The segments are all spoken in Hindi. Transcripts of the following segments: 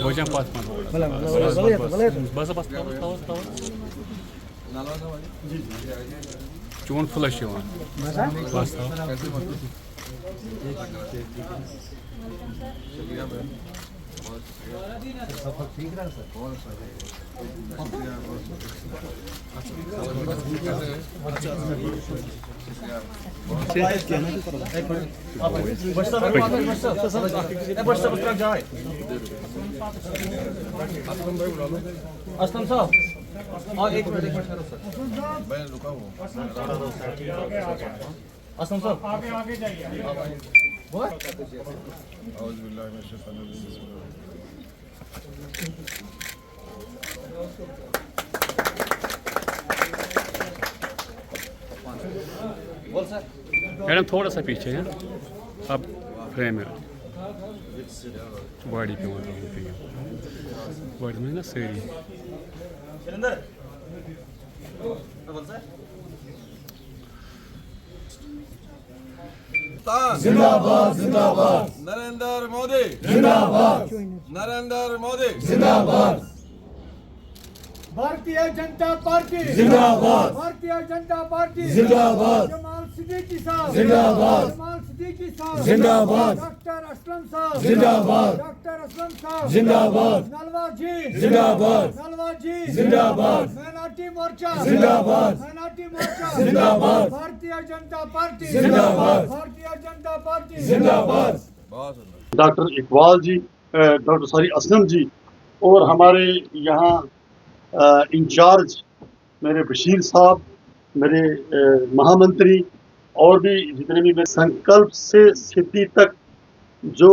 भोजन पाच बस बस चून फ्लश बस ठीक रहा सर। असलम साहब और एक मिनट सर मैं रुका हूँ। असलम साहब आगे जाइए। मैडम थोड़ा सा पीछे है अब फ्रेम है बॉडी पे बॉडी में ना सही जिंदाबाद जिंदाबाद नरेंद्र मोदी जिंदाबाद नरेंद्र मोदी जिंदाबाद भारतीय जनता पार्टी जिंदाबाद भारतीय जनता पार्टी जिंदाबाद जमाल सिद्दीकी साहब जिंदाबाद जमाल सिद्दीकी साहब जिंदाबाद डॉक्टर असलम साहब जिंदाबाद डॉक्टर असलम साहब जिंदाबाद नलवा जी जिंदाबाद नलवा जी जिंदाबाद मैनाटी मोर्चा जिंदाबाद मैनाटी मोर्चा जिंदाबाद भारतीय जनता पार्टी जिंदाबाद भारतीय जनता पार्टी जिंदाबाद डॉक्टर इकबाल जी डॉक्टर असलम जी और हमारे यहाँ इंचार्ज मेरे बशीर साहब मेरे महामंत्री और भी जितने भी मेरे संकल्प से सिद्धि तक जो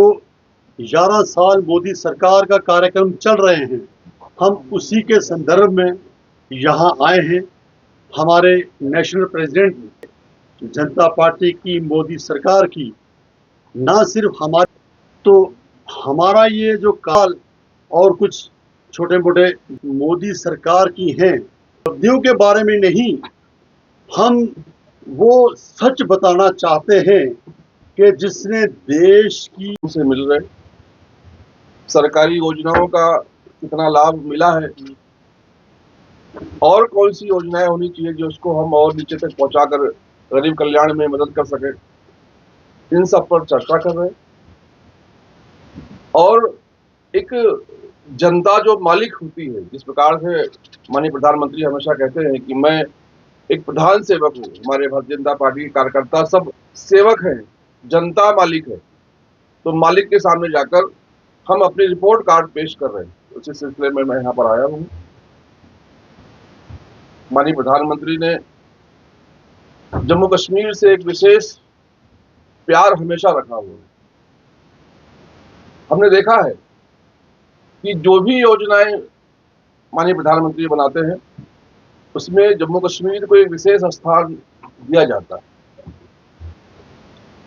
11 साल मोदी सरकार का कार्यक्रम चल रहे हैं हम उसी के संदर्भ में यहाँ आए हैं। हमारे नेशनल प्रेसिडेंट जनता पार्टी की मोदी सरकार की ना सिर्फ हमारे तो हमारा ये जो काल और कुछ छोटे मोटे मोदी सरकार की हैं उपलब्धियों के बारे में नहीं, हम वो सच बताना चाहते हैं कि जिसने देश की से मिल रहे सरकारी योजनाओं का कितना लाभ मिला है और कौन सी योजनाएं होनी चाहिए जो उसको हम और नीचे तक पहुंचाकर गरीब कल्याण में मदद कर सके, इन सब पर चर्चा कर रहे हैं। और एक जनता जो मालिक होती है, जिस प्रकार से माननीय प्रधानमंत्री हमेशा कहते हैं कि मैं एक प्रधान सेवक हूँ, हमारे भारतीय जनता पार्टी के कार्यकर्ता सब सेवक हैं, जनता मालिक है, तो मालिक के सामने जाकर हम अपनी रिपोर्ट कार्ड पेश कर रहे हैं। उसी सिलसिले में मैं यहाँ पर आया हूँ। माननीय प्रधानमंत्री ने जम्मू कश्मीर से एक विशेष प्यार हमेशा रखा हुआ है। हमने देखा है कि जो भी योजनाएं माननीय प्रधानमंत्री बनाते हैं उसमें जम्मू कश्मीर को एक विशेष स्थान दिया जाता है।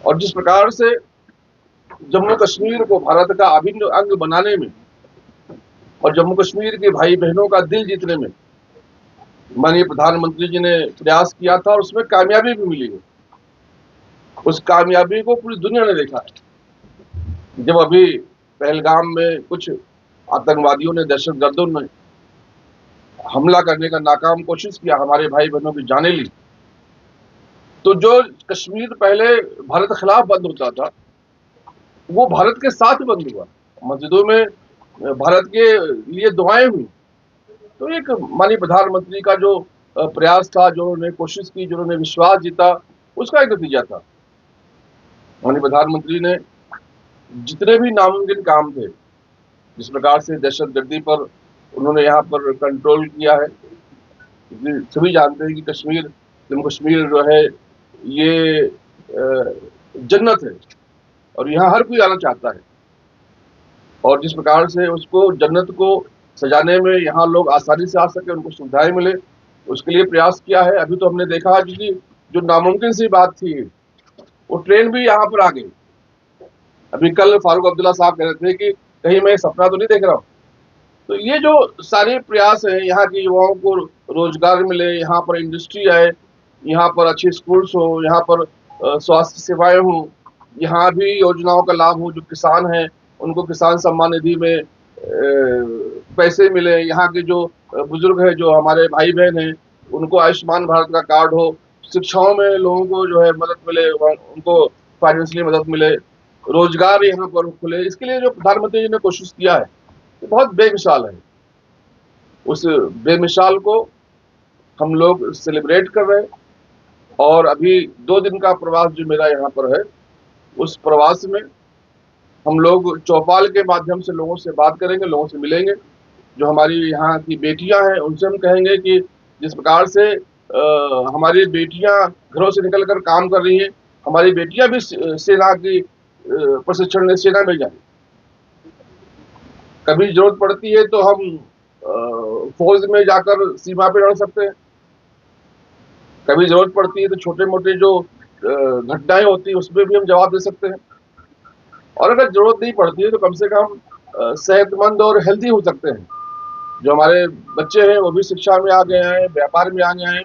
और जिस प्रकार से जम्मू कश्मीर को भारत का अभिन्न अंग बनाने में और जम्मू कश्मीर के भाई बहनों का दिल जीतने में माननीय प्रधानमंत्री जी ने प्रयास किया था और उसमें कामयाबी भी मिली है। उस कामयाबी को पूरी दुनिया ने देखा है। जब अभी पहलगाम में कुछ आतंकवादियों ने, दहशतगर्दों ने हमला करने का नाकाम कोशिश किया, हमारे भाई बहनों की जानें ली, तो जो कश्मीर पहले भारत के खिलाफ बंद होता था वो भारत के साथ बंद हुआ। मस्जिदों में भारत के लिए दुआएं हुई। तो एक माननीय प्रधानमंत्री का जो प्रयास था, जो उन्होंने कोशिश की, जो उन्होंने विश्वास जीता, उसका एक नतीजा था। माननीय प्रधानमंत्री ने जितने भी नामुमकिन काम थे, जिस प्रकार से दहशतगर्दी पर उन्होंने यहाँ पर कंट्रोल किया है। सभी जानते हैं कि कश्मीर, जम्मू कश्मीर जो है ये जन्नत है और यहाँ हर कोई आना चाहता है। और जिस प्रकार से उसको जन्नत को सजाने में यहाँ लोग आसानी से आ सके, उनको सुविधाएं मिले, उसके लिए प्रयास किया है। अभी तो हमने देखा कि जो नामुमकिन सी बात थी वो ट्रेन भी यहाँ पर आ गई। अभी कल फारूक अब्दुल्ला साहब कह रहे थे कि कहीं मैं सपना तो नहीं देख रहा हूँ। तो ये जो सारे प्रयास हैं, यहाँ के युवाओं को रोजगार मिले, यहाँ पर इंडस्ट्री आए, यहाँ पर अच्छे स्कूल्स हो, यहाँ पर स्वास्थ्य सेवाएं हों, यहाँ भी योजनाओं का लाभ हो। जो किसान हैं उनको किसान सम्मान निधि में पैसे मिले, यहाँ के जो बुजुर्ग हैं, जो हमारे भाई बहन हैं, उनको आयुष्मान भारत का कार्ड हो, शिक्षाओं में लोगों को जो है मदद मिले, उनको फाइनेंशियली मदद मिले, रोजगार यहाँ पर खुले। इसके लिए जो प्रधानमंत्री जी ने कोशिश किया है वो बहुत बेमिसाल है। उस बेमिसाल को हम लोग सेलिब्रेट कर रहे हैं। और अभी 2 दिन का प्रवास जो मेरा यहाँ पर है, उस प्रवास में हम लोग चौपाल के माध्यम से लोगों से बात करेंगे, लोगों से मिलेंगे। जो हमारी यहाँ की बेटियां हैं उनसे हम कहेंगे कि जिस प्रकार से हमारी बेटियां घरों से निकलकर काम कर रही हैं, हमारी बेटियां भी सेना की प्रशिक्षण में सेना में जाए। कभी जरूरत पड़ती है तो हम फौज में जाकर सीमा पे लड़ सकते हैं। कभी जरूरत पड़ती है तो छोटे मोटे जो घटनाएं होती है उसमें भी हम जवाब दे सकते हैं। और अगर जरूरत नहीं पड़ती है तो कम से कम सेहतमंद और हेल्दी हो सकते हैं। जो हमारे बच्चे हैं वो भी शिक्षा में आ गए हैं, व्यापार में आ गए हैं,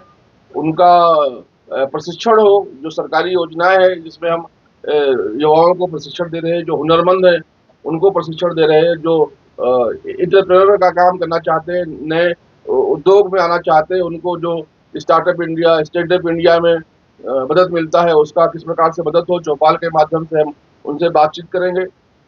उनका प्रशिक्षण हो। जो सरकारी योजनाएं हैं जिसमें हम युवाओं को प्रशिक्षण दे रहे हैं, जो हुनरमंद हैं उनको प्रशिक्षण दे रहे हैं, जो एंटरप्रेन्योर का काम करना चाहते हैं, नए उद्योग में आना चाहते हैं, उनको जो स्टार्टअप इंडिया, स्टैंडअप इंडिया में मदद मिलता है उसका किस प्रकार से मदद हो, चौपाल के माध्यम से हम उनसे बातचीत करेंगे।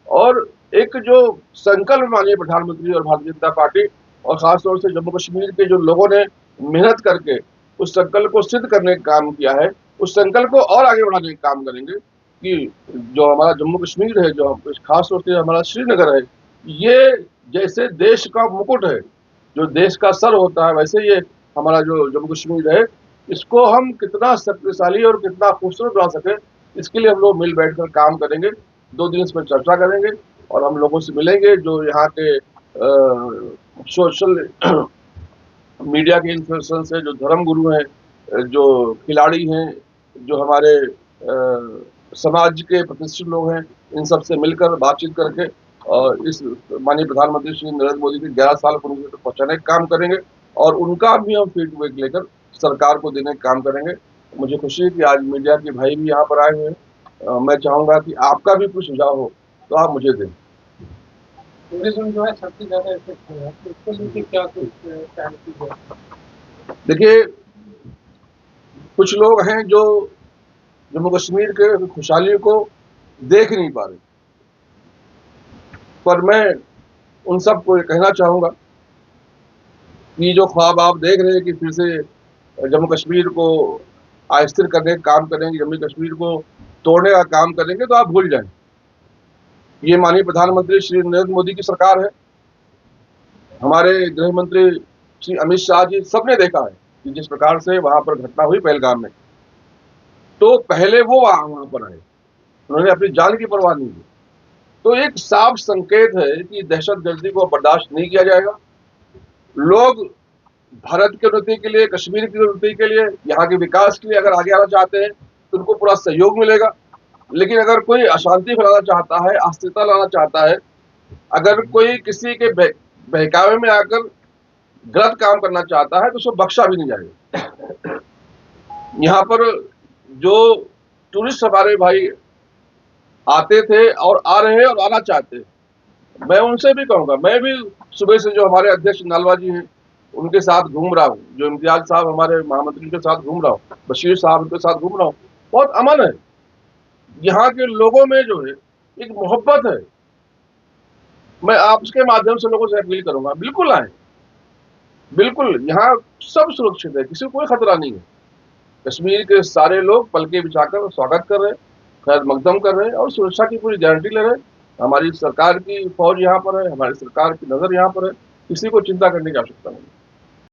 और एक जो संकल्प माननीय प्रधानमंत्री और भारतीय जनता पार्टी और खासतौर से जम्मू कश्मीर के जो लोगों ने मेहनत करके उस संकल्प को सिद्ध करने का काम किया है, उस संकल्प को और आगे बढ़ाने का काम करेंगे कि जो हमारा जम्मू कश्मीर है, जो खासतौर से हमारा श्रीनगर है, ये जैसे देश का मुकुट है, जो देश का सर होता है, वैसे ये हमारा जो जम्मू कश्मीर है, इसको हम कितना शक्तिशाली और कितना खूबसूरत बना सके, इसके लिए हम लोग मिल बैठकर काम करेंगे। 2 दिन इस पर चर्चा करेंगे और हम लोगों से मिलेंगे, जो यहाँ के सोशल मीडिया के इन्फ्लुएंसर्स हैं, जो धर्म गुरु हैं, जो खिलाड़ी हैं, जो हमारे समाज के प्रतिष्ठित लोग हैं, इन सब से मिलकर बातचीत करके और इस माननीय प्रधानमंत्री श्री नरेंद्र मोदी के 11 साल पूरे तक पहुँचाने का काम करेंगे और उनका भी हम फीडबैक लेकर सरकार को देने का काम करेंगे। मुझे खुशी है कि आज मीडिया के भाई भी यहाँ पर आए हुए हैं। मैं चाहूँगा कि आपका भी कुछ सुझाव हो तो आप मुझे दें। टूरिज्म जो है सबसे ज्यादा इफेक्ट हो रहा है, उसको लेके क्या कुछ देखिए, कुछ लोग हैं जो जम्मू कश्मीर के खुशहाली को देख नहीं पा रहे, पर मैं उन सबको ये कहना चाहूँगा कि जो ख्वाब आप देख रहे हैं कि फिर से जम्मू कश्मीर को अस्थिर करने का काम करेंगे, जम्मू कश्मीर को तोड़ने का काम करेंगे, तो आप भूल जाएं। ये माननीय प्रधानमंत्री श्री नरेंद्र मोदी की सरकार है। हमारे गृह मंत्री श्री अमित शाह जी सबने देखा है कि जिस प्रकार से वहां पर घटना हुई पहलगाम में, तो पहले वो वहां पर आए, उन्होंने अपनी जान की परवाह नहीं की। तो एक साफ संकेत है कि दहशतगर्दी को बर्दाश्त नहीं किया जाएगा। लोग भारत की उन्नति के लिए, कश्मीर की उन्नति के लिए, यहाँ के विकास के लिए अगर आगे आना चाहते हैं तो उनको पूरा सहयोग मिलेगा। लेकिन अगर कोई अशांति फैलाना चाहता है, अस्थिरता लाना चाहता है, अगर कोई किसी के बहकावे में आकर गलत काम करना चाहता है तो उसको बख्शा भी नहीं जाएगा। यहाँ पर जो टूरिस्ट हमारे भाई आते थे और आ रहे हैं और आना चाहते हैं, मैं उनसे भी कहूँगा, मैं भी सुबह से जो हमारे अध्यक्ष नालवा जी हैं उनके साथ घूम रहा हूँ, जो इम्तियाज साहब हमारे महामंत्री के साथ घूम रहा हूँ, बशीर साहब के साथ घूम रहा हूँ। बहुत अमन है यहाँ के लोगों में, जो है एक मोहब्बत है। मैं आपके माध्यम से लोगों से अपील करूंगा, बिल्कुल आए, बिल्कुल यहाँ सब सुरक्षित है, किसी को कोई खतरा नहीं है। कश्मीर के सारे लोग पलके बिछाकर स्वागत कर रहे हैं, खैर मकदम कर रहे हैं और सुरक्षा की पूरी गारंटी ले रहे हैं। हमारी सरकार की फौज यहाँ पर है, हमारी सरकार की नजर यहाँ पर है, किसी को चिंता करने की आवश्यकता नहीं।